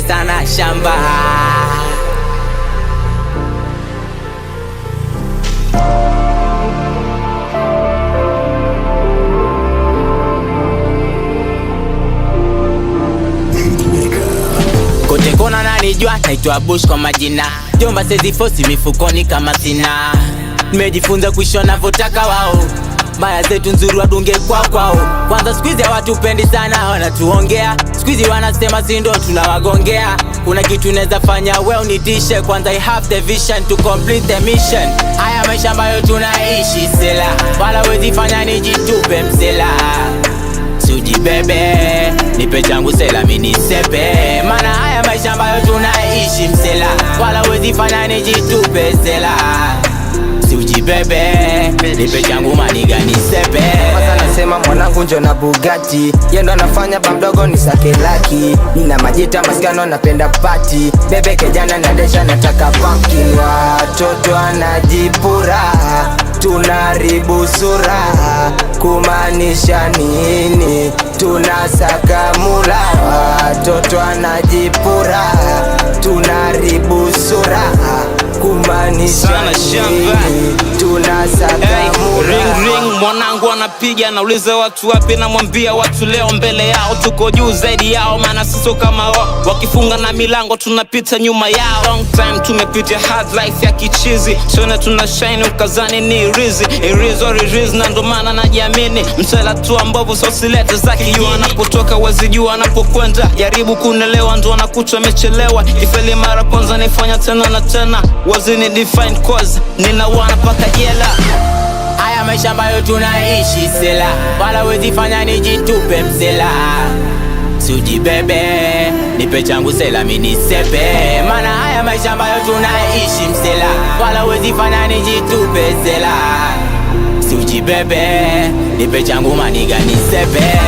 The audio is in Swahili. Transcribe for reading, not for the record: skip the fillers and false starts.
sana shamba. Kote kona nanijua, naitwa Bush kwa majina. Jomba sezi fosi mifukoni kama sina. Nimejifunza kuishi wanavyotaka wao. Maya zetu nzuri wadunge kwao. Kwanza squeeze ya watu pendi sana wanatuongea. Squeeze wanasema si ndo tunawagongea. Kuna kitu neza fanya we unitishe. Kwanza I have the vision to complete the mission. Haya maisha ambayo tunaishi sela, wala wezi fanya nijitupe msela. Sujibebe, nipe changu sela mini sepe. Mana haya maisha ambayo tunaishi msela, wala wezi fanya nijitupe sela. Sujibebe, nipe changu maniga ni sepe. Kwanza nasema mwanangu njo na Bugatti, yendo anafanya bamdogo ni sake laki. Nina majita maskano napenda party. Bebe kejana na desha nataka pumpkin. Watoto anajipura, tunaribu sura. Kumanisha nini? Tunasaka mula. Watoto anajipura, tunaribu sura. Kumanisha nini? Tunasaka mula. Ring ring mwanangu anapiga, nauliza watu wapi, namwambia watu leo mbele yao tuko juu zaidi yao, maana sisi kama wao wakifunga na milango tunapita nyuma yao. Long time tumepitia hard life ya kichizi, sione tuna shine ukazani ni rizi. Irizo riz na ndo maana najiamini, msela tu ambavu so silete za kijini. Anapotoka wazijua anapokwenda, jaribu kunelewa ndo anakuta amechelewa. Ifeli mara kwanza nifanya tena na tena, wazini define cause nina wana paka jela. Haya maisha ambayo tunaishi sela, wala wezi fanya nijitupe msela. Sujibebe, nipe changu sela mini sepe. Mana haya maisha ambayo tunaishi msela, wala wezi fanya nijitupe sela. Sujibebe, nipe changu maniga ni sepe.